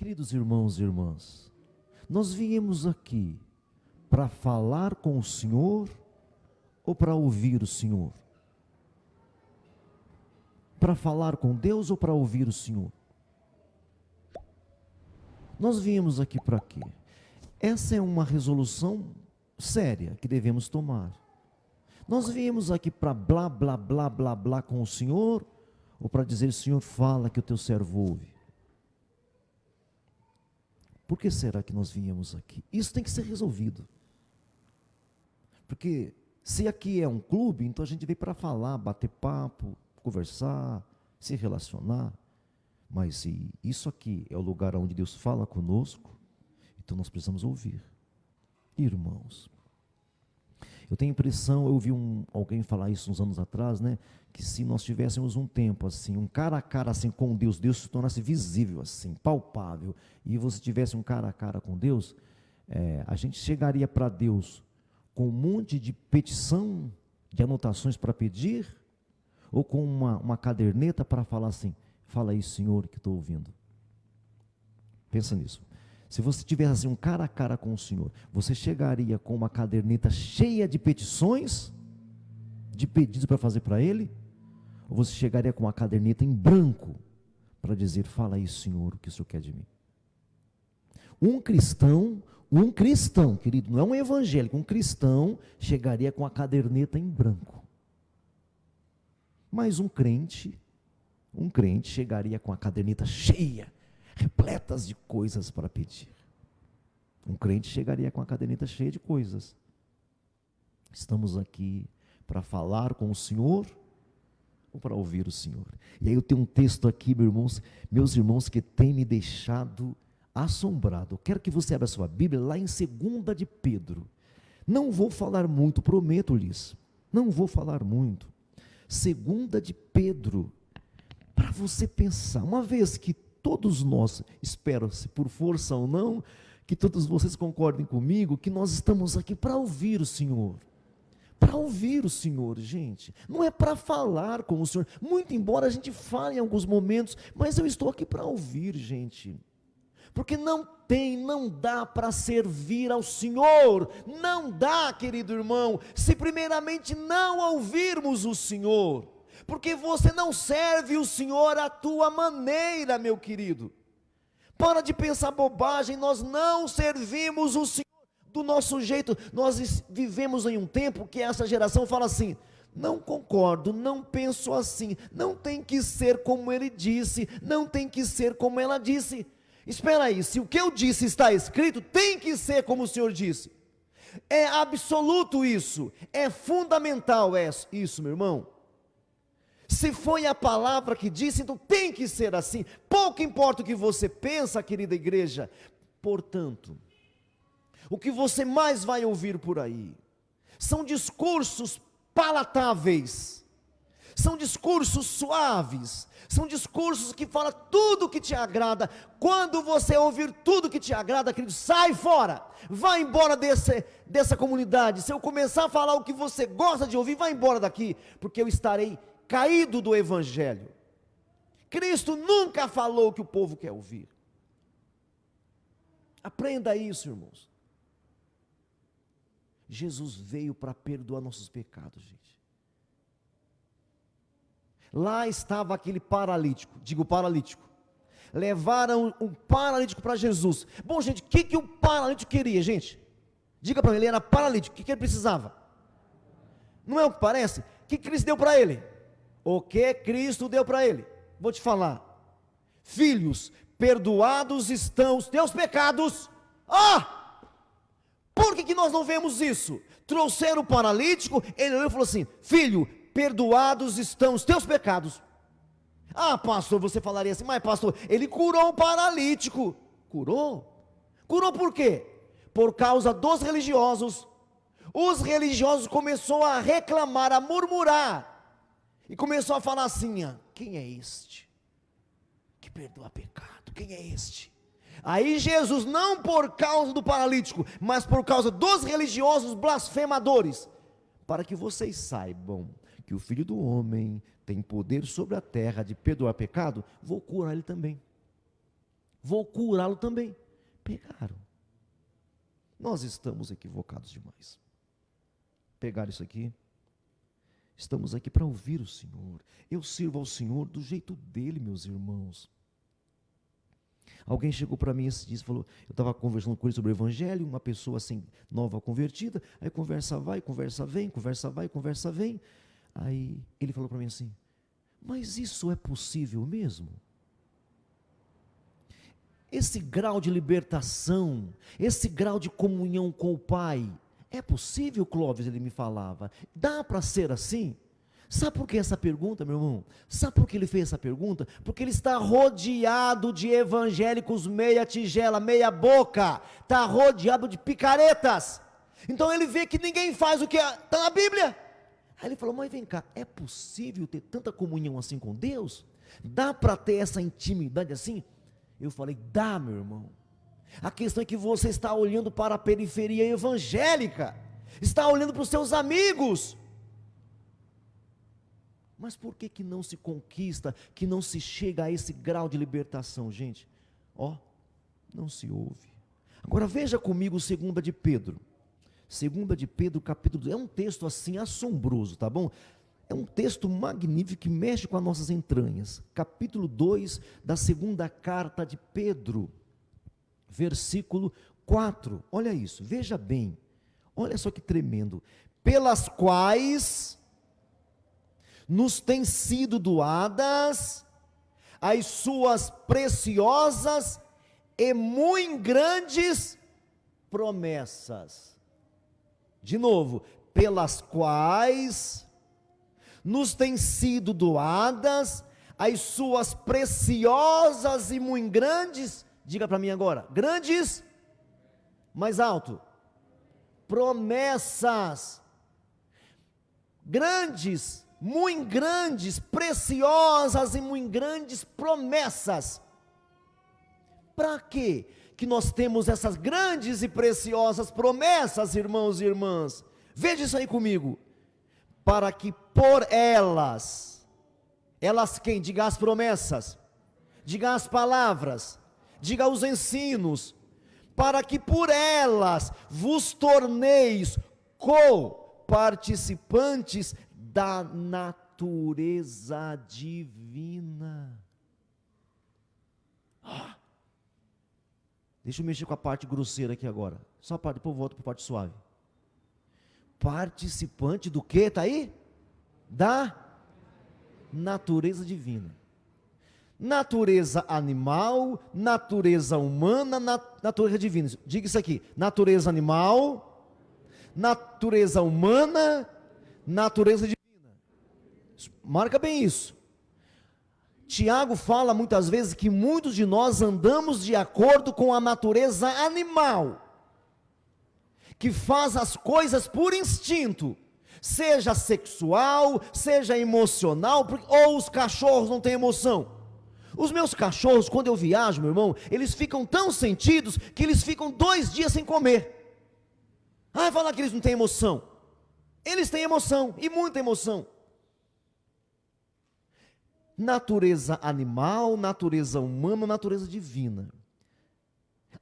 Queridos irmãos e irmãs, nós viemos aqui para falar com o Senhor ou para ouvir o Senhor? Para falar com Deus ou para ouvir o Senhor? Nós viemos aqui para quê? Essa é uma resolução séria que devemos tomar. Nós viemos aqui para blá, blá, blá, blá, blá com o Senhor, ou para dizer, Senhor, fala que o teu servo ouve? Por que será que nós viemos aqui? Isso tem que ser resolvido. Porque se aqui é um clube, então a gente veio para falar, bater papo, conversar, se relacionar. Mas se isso aqui é o lugar onde Deus fala conosco, então nós precisamos ouvir. Irmãos, eu tenho a impressão, eu ouvi alguém falar isso uns anos atrás, né? Que se nós tivéssemos um tempo assim, um cara a cara assim com Deus, Deus se tornasse visível assim, palpável, e você tivesse um cara a cara com Deus, a gente chegaria para Deus com um monte de petição, de anotações para pedir, ou com uma caderneta para falar assim, fala aí, Senhor, que estou ouvindo. Pensa nisso. Se você tivesse assim, um cara a cara com o Senhor, você chegaria com uma caderneta cheia de petições, de pedidos para fazer para Ele, ou você chegaria com uma caderneta em branco, para dizer, fala aí, Senhor, o que o Senhor quer de mim? Um cristão, querido, não é um evangélico, um cristão chegaria com a caderneta em branco. Mas um crente chegaria com a caderneta cheia, repletas de coisas para pedir. Um crente chegaria com a caderneta cheia de coisas. Estamos aqui para falar com o Senhor ou para ouvir o Senhor? E aí eu tenho um texto aqui, meus irmãos, que tem me deixado assombrado. Eu quero que você abra a sua Bíblia lá em 2 de Pedro. Não vou falar muito, prometo-lhes. Não vou falar muito. 2 de Pedro, para você pensar, uma vez que todos nós, espero, se por força ou não, que todos vocês concordem comigo, que nós estamos aqui para ouvir o Senhor. Para ouvir o Senhor, gente. Não é para falar com o Senhor. Muito embora a gente fale em alguns momentos, mas eu estou aqui para ouvir, gente. Porque não dá para servir ao Senhor. Não dá, querido irmão, se primeiramente não ouvirmos o Senhor. Porque você não serve o Senhor à tua maneira, meu querido. Para de pensar bobagem, nós não servimos o Senhor do nosso jeito. Nós vivemos em um tempo que essa geração fala assim, não concordo, não penso assim, não tem que ser como ele disse, não tem que ser como ela disse. Espera aí, se o que eu disse está escrito, tem que ser como o Senhor disse. É absoluto isso, é fundamental isso, meu irmão. Se foi a palavra que disse, então tem que ser assim. Pouco importa o que você pensa, querida igreja. Portanto, o que você mais vai ouvir por aí são discursos palatáveis, são discursos suaves, são discursos que falam tudo que te agrada. Quando você ouvir tudo que te agrada, querido, sai fora, vai embora dessa comunidade. Se eu começar a falar o que você gosta de ouvir, vai embora daqui, porque eu estarei caído do Evangelho. Cristo nunca falou o que o povo quer ouvir. Aprenda isso, irmãos. Jesus veio para perdoar nossos pecados, gente. Lá estava aquele paralítico, paralítico. Levaram um paralítico para Jesus. Bom, gente, o que o paralítico queria, gente? Diga para mim, ele era paralítico, o que ele precisava? Não é o que parece? O que Cristo deu para ele? O que Cristo deu para ele? Vou te falar. Filhos, perdoados estão os teus pecados. Por que nós não vemos isso? Trouxeram o paralítico, ele olhou e falou assim, filho, perdoados estão os teus pecados. Pastor, você falaria assim, mas pastor, ele curou o paralítico. Curou? Curou por quê? Por causa dos religiosos. Os religiosos começaram a reclamar, a murmurar. E começou a falar assim, quem é este que perdoa pecado? Quem é este? Aí Jesus, não por causa do paralítico, mas por causa dos religiosos blasfemadores, para que vocês saibam que o Filho do Homem tem poder sobre a terra de perdoar pecado, vou curar ele também. vou curá-lo também. Pegaram. Nós estamos equivocados demais. Pegaram isso aqui. Estamos aqui para ouvir o Senhor. Eu sirvo ao Senhor do jeito dele, meus irmãos. Alguém chegou para mim esse dia e falou, eu estava conversando com ele sobre o Evangelho, uma pessoa assim, nova convertida, aí conversa vai, conversa vem, conversa vai, conversa vem. Aí ele falou para mim assim, mas isso é possível mesmo? Esse grau de libertação, esse grau de comunhão com o Pai, é possível, Clóvis? Ele me falava, dá para ser assim? Sabe por que essa pergunta, meu irmão? Sabe por que ele fez essa pergunta? Porque ele está rodeado de evangélicos meia tigela, meia boca, está rodeado de picaretas, então ele vê que ninguém faz o que está na Bíblia. Aí ele falou, mas vem cá, é possível ter tanta comunhão assim com Deus? Dá para ter essa intimidade assim? Eu falei, dá, meu irmão. A questão é que você está olhando para a periferia evangélica, está olhando para os seus amigos. Mas por que não se conquista, que não se chega a esse grau de libertação, gente? Não se ouve. Agora veja comigo 2 de Pedro. 2 de Pedro, capítulo 2, é um texto assim assombroso, tá bom? É um texto magnífico que mexe com as nossas entranhas. Capítulo 2 da segunda carta de Pedro, versículo 4. Olha isso, veja bem. Olha só que tremendo. Pelas quais nos têm sido doadas as suas preciosas e muito grandes promessas. De novo, pelas quais nos têm sido doadas as suas preciosas e muito grandes, diga para mim agora, grandes, mais alto, promessas, grandes, muito grandes, preciosas e muito grandes promessas. Para quê que nós temos essas grandes e preciosas promessas, irmãos e irmãs? Veja isso aí comigo. Para que por elas quem? Diga as promessas, diga as palavras, diga os ensinos, para que por elas vos torneis co-participantes da natureza divina. Deixa eu mexer com a parte grosseira aqui agora, só a parte, depois eu volto para a parte suave. Participante do que? Está aí? Da natureza divina. Natureza animal, natureza humana, natureza divina. Diga isso aqui: natureza animal, natureza humana, natureza divina. Marca bem isso. Tiago fala muitas vezes que muitos de nós andamos de acordo com a natureza animal, que faz as coisas por instinto, seja sexual, seja emocional, ou os cachorros não têm emoção. Os meus cachorros, quando eu viajo, meu irmão, eles ficam tão sentidos, que eles ficam 2 dias sem comer. Falar que eles não têm emoção. Eles têm emoção, e muita emoção. Natureza animal, natureza humana, natureza divina.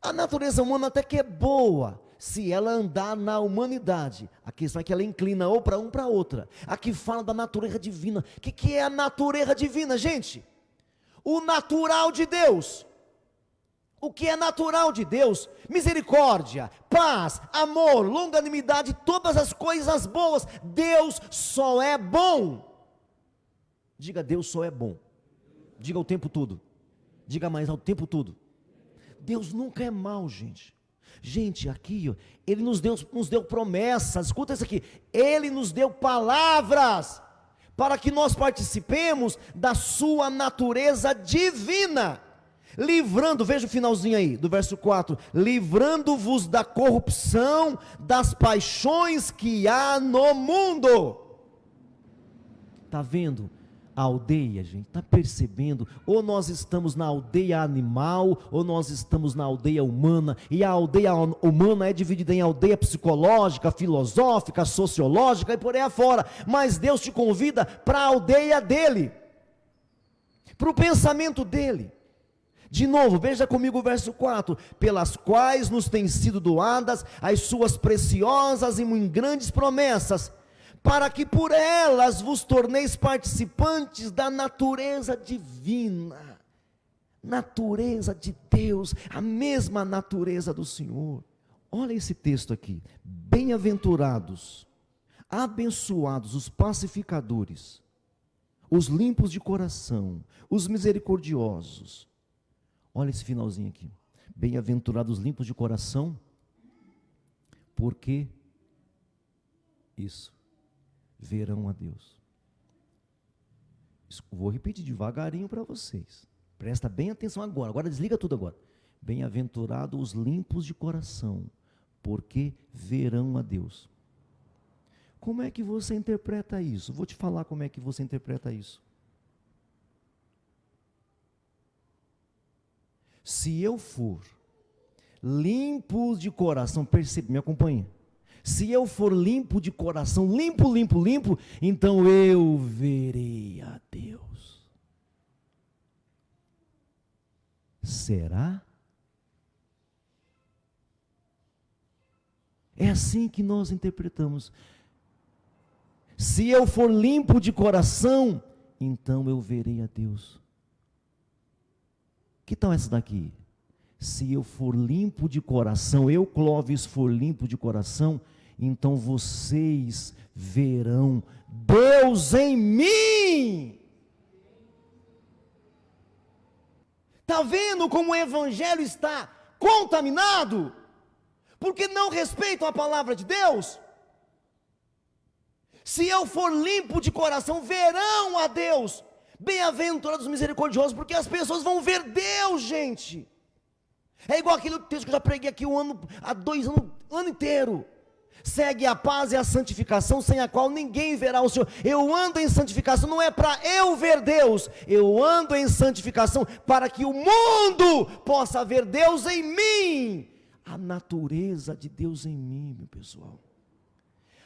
A natureza humana até que é boa, se ela andar na humanidade. A questão é que ela inclina ou para um para outra. Aqui fala da natureza divina. O que é a natureza divina, gente? O natural de Deus. O que é natural de Deus? Misericórdia, paz, amor, longanimidade, todas as coisas boas. Deus só é bom. Diga, Deus só é bom. Diga o tempo todo. Diga mais ao tempo todo. Deus nunca é mau, gente. Gente, aqui, Ele nos deu promessas. Escuta isso aqui. Ele nos deu palavras para que nós participemos da sua natureza divina. Livrando, veja o finalzinho aí, do verso 4. Livrando-vos da corrupção, das paixões que há no mundo. Está vendo? A aldeia, gente, está percebendo? Ou nós estamos na aldeia animal, ou nós estamos na aldeia humana, e a aldeia humana é dividida em aldeia psicológica, filosófica, sociológica e por aí afora, mas Deus te convida para a aldeia dele, para o pensamento dele. De novo, veja comigo o verso 4: pelas quais nos têm sido doadas as suas preciosas e muito grandes promessas, para que por elas vos torneis participantes da natureza divina. Natureza de Deus, a mesma natureza do Senhor. Olha esse texto aqui: bem-aventurados, abençoados os pacificadores, os limpos de coração, os misericordiosos. Olha esse finalzinho aqui: bem-aventurados os limpos de coração, porque isso, verão a Deus. Vou repetir devagarinho para vocês, presta bem atenção agora desliga tudo agora. Bem-aventurados os limpos de coração, porque verão a Deus. Como é que você interpreta isso? Vou te falar como é que você interpreta isso. Se eu for limpo de coração, percebe, me acompanha. Se eu for limpo de coração, limpo, então eu verei a Deus. Será? É assim que nós interpretamos. Se eu for limpo de coração, então eu verei a Deus. Que tal essa daqui? Se eu for limpo de coração, eu, Clóvis, for limpo de coração, então vocês verão Deus em mim. Está vendo como o evangelho está contaminado? Porque não respeitam a palavra de Deus? Se eu for limpo de coração, verão a Deus. Bem-aventurados os misericordiosos, porque as pessoas vão ver Deus, gente. É igual aquele texto que eu já preguei aqui há 2 anos, o ano inteiro. Segue a paz e a santificação, sem a qual ninguém verá o Senhor. Eu ando em santificação, não é para eu ver Deus, eu ando em santificação para que o mundo possa ver Deus em mim. A natureza de Deus em mim, meu pessoal.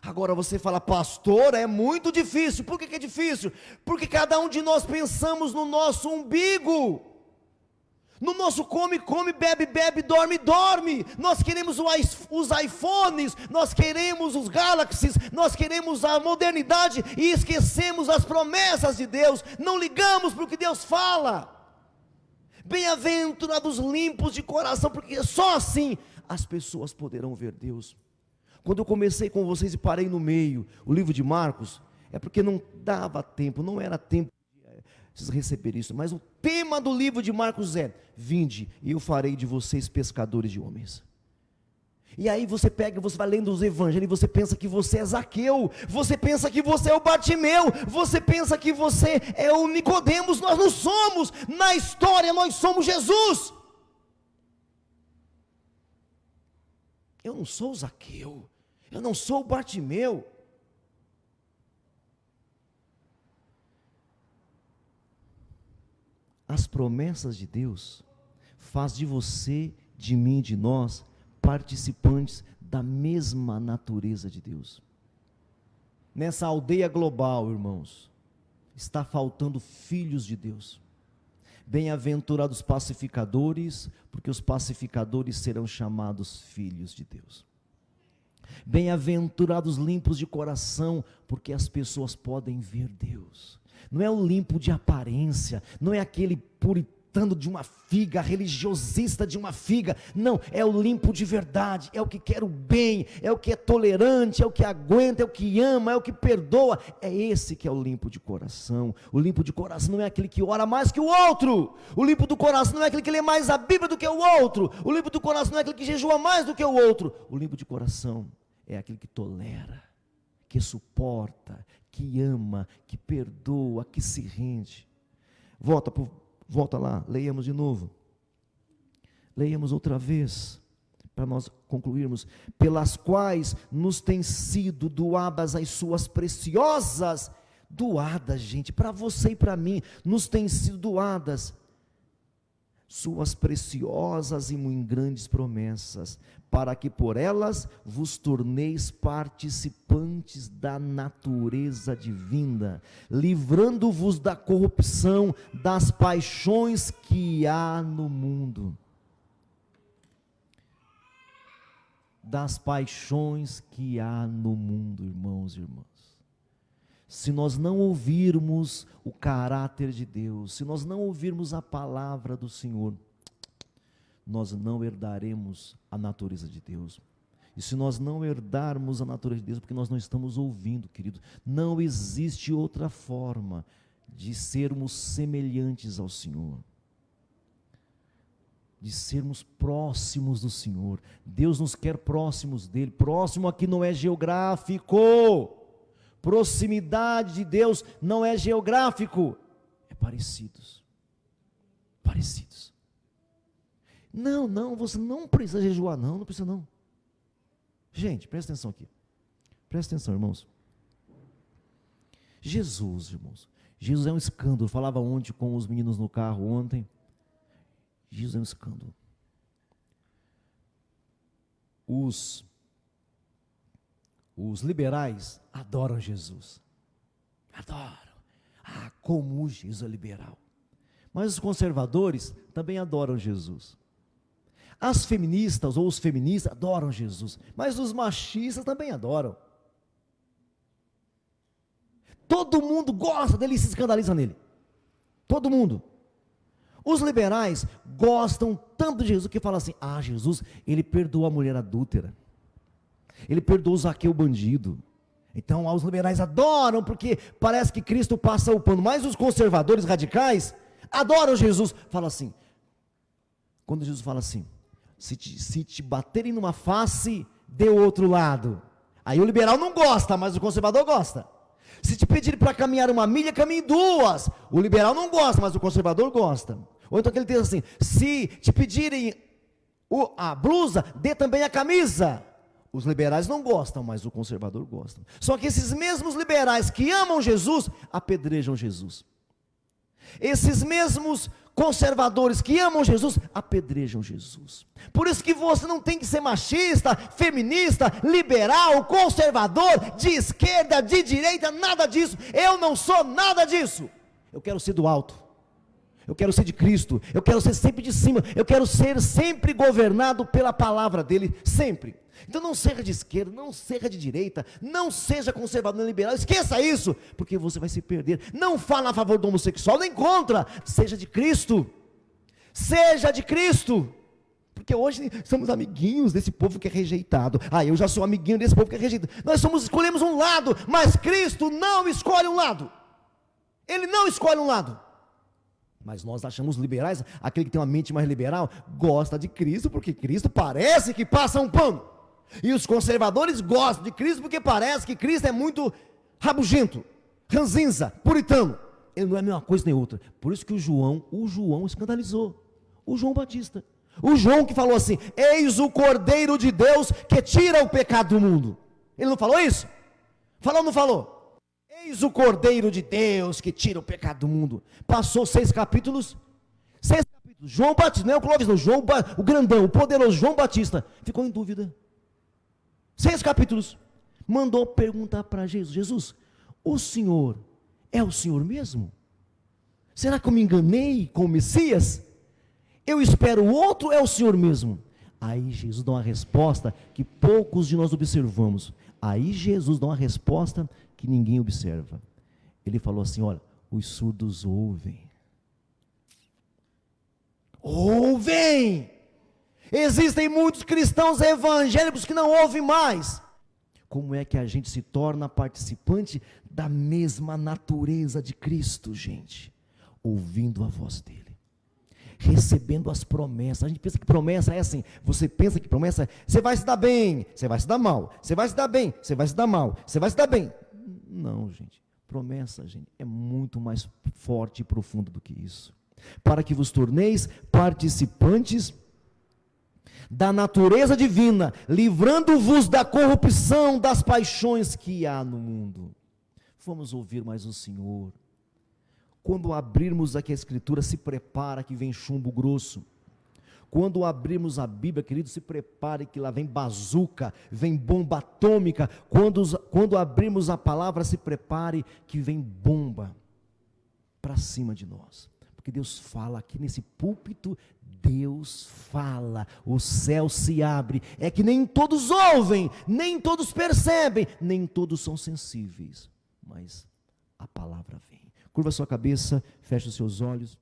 Agora você fala: pastor, é muito difícil. Por que é difícil? Porque cada um de nós pensamos no nosso umbigo, no nosso come, bebe, dorme. Nós queremos os iPhones, nós queremos os Galaxies, nós queremos a modernidade e esquecemos as promessas de Deus, não ligamos para o que Deus fala. Bem-aventurados limpos de coração, porque só assim as pessoas poderão ver Deus. Quando eu comecei com vocês e parei no meio, o livro de Marcos, é porque não dava tempo, não era tempo de vocês receberem isso, mas o tema do livro de Marcos é: vinde e eu farei de vocês pescadores de homens. E aí você pega, você vai lendo os evangelhos e você pensa que você é Zaqueu, você pensa que você é o Bartimeu, você pensa que você é o Nicodemos. Nós não somos, na história nós somos Jesus. Eu não sou o Zaqueu, eu não sou o Bartimeu. As promessas de Deus faz de você, de mim, de nós, participantes da mesma natureza de Deus. Nessa aldeia global, irmãos, está faltando filhos de Deus. Bem-aventurados pacificadores, porque os pacificadores serão chamados filhos de Deus. Bem-aventurados limpos de coração, porque as pessoas podem ver Deus. Não é o limpo de aparência, não é aquele puritano de uma figa, religiosista de uma figa, não, é o limpo de verdade, é o que quer o bem, é o que é tolerante, é o que aguenta, é o que ama, é o que perdoa. É esse que é o limpo de coração. O limpo de coração não é aquele que ora mais que o outro, o limpo do coração não é aquele que lê mais a Bíblia do que o outro, o limpo do coração não é aquele que jejua mais do que o outro. O limpo de coração é aquele que tolera, que suporta, que ama, que perdoa, que se rende. Volta lá, leiamos de novo. Leiamos outra vez, para nós concluirmos. Pelas quais nos têm sido doadas as suas preciosas, doadas, gente, para você e para mim, nos têm sido doadas suas preciosas e muito grandes promessas, para que por elas vos torneis participantes da natureza divina, livrando-vos da corrupção das paixões que há no mundo. Das paixões que há no mundo, irmãos e irmãs. Se nós não ouvirmos o caráter de Deus, se nós não ouvirmos a palavra do Senhor, nós não herdaremos a natureza de Deus. E se nós não herdarmos a natureza de Deus, porque nós não estamos ouvindo, querido, não existe outra forma de sermos semelhantes ao Senhor, de sermos próximos do Senhor. Deus nos quer próximos dele. Próximo aqui não é geográfico. Proximidade de Deus não é geográfico, é parecidos. Parecidos. Não, você não precisa jejuar, não precisa não. Gente, presta atenção aqui. Presta atenção, irmãos. Jesus, irmãos. Jesus é um escândalo. Eu falava ontem com os meninos no carro ontem. Jesus é um escândalo. Os liberais adoram Jesus. Adoram. Como Jesus é liberal. Mas os conservadores também adoram Jesus. As feministas ou os feministas adoram Jesus. Mas os machistas também adoram. Todo mundo gosta dele e se escandaliza nele. Todo mundo. Os liberais gostam tanto de Jesus que falam assim: Jesus, ele perdoou a mulher adúltera. Ele perdoou o Zaqueu bandido. Então os liberais adoram porque parece que Cristo passa o pano. Mas os conservadores radicais adoram Jesus. Fala assim, quando Jesus fala assim: se te baterem numa face, dê o outro lado. Aí o liberal não gosta, mas o conservador gosta. Se te pedirem para caminhar 1 milha, caminhe 2. O liberal não gosta, mas o conservador gosta. Ou então aquele texto assim: se te pedirem a blusa, dê também a camisa. Os liberais não gostam, mas o conservador gosta. Só que esses mesmos liberais que amam Jesus, apedrejam Jesus. Esses mesmos conservadores que amam Jesus, apedrejam Jesus. Por isso que você não tem que ser machista, feminista, liberal, conservador, de esquerda, de direita, nada disso. Eu não sou nada disso. Eu quero ser do alto. Eu quero ser de Cristo. Eu quero ser sempre de cima. Eu quero ser sempre governado pela palavra dele, sempre. Então não seja de esquerda, não seja de direita, não seja conservador nem liberal, esqueça isso, porque você vai se perder. Não fala a favor do homossexual, nem contra, seja de Cristo, porque hoje somos amiguinhos desse povo que é rejeitado. Eu já sou amiguinho desse povo que é rejeitado. Nós escolhemos um lado, mas Cristo não escolhe um lado, Ele não escolhe um lado. Mas nós achamos liberais, aquele que tem uma mente mais liberal, gosta de Cristo, porque Cristo parece que passa um pano. E os conservadores gostam de Cristo porque parece que Cristo é muito rabugento, ranzinza, puritano. Ele não é a mesma coisa nem outra. Por isso que o João escandalizou. O João Batista. O João que falou assim: eis o Cordeiro de Deus que tira o pecado do mundo. Ele não falou isso? Falou ou não falou? Eis o Cordeiro de Deus que tira o pecado do mundo. Passou 6 capítulos. João Batista, não é o Clóvis não, o grandão, o poderoso João Batista, ficou em dúvida. 6 capítulos, mandou perguntar para Jesus: Jesus, o Senhor é o Senhor mesmo? Será que eu me enganei com o Messias? Eu espero o outro, é o Senhor mesmo? Aí Jesus dá uma resposta que poucos de nós observamos. Aí Jesus dá uma resposta que ninguém observa. Ele falou assim: olha, os surdos ouvem. Ouvem! Existem muitos cristãos evangélicos que não ouvem mais. Como é que a gente se torna participante da mesma natureza de Cristo, gente? Ouvindo a voz dele, recebendo as promessas. A gente pensa que promessa é assim. Você pensa que promessa é: você vai se dar bem, você vai se dar mal, você vai se dar bem, você vai se dar mal, você vai se dar bem. Não, gente. Promessa, gente, é muito mais forte e profundo do que isso. Para que vos torneis participantes da natureza divina, livrando-vos da corrupção das paixões que há no mundo. Vamos ouvir mais o Senhor. Quando abrirmos aqui a Escritura, se prepara que vem chumbo grosso. Quando abrirmos a Bíblia, querido, se prepare que lá vem bazuca, vem bomba atômica. Quando abrirmos a palavra, se prepare que vem bomba para cima de nós. Porque Deus fala aqui nesse púlpito, Deus fala, o céu se abre. É que nem todos ouvem, nem todos percebem, nem todos são sensíveis. Mas a palavra vem. Curva sua cabeça, feche os seus olhos.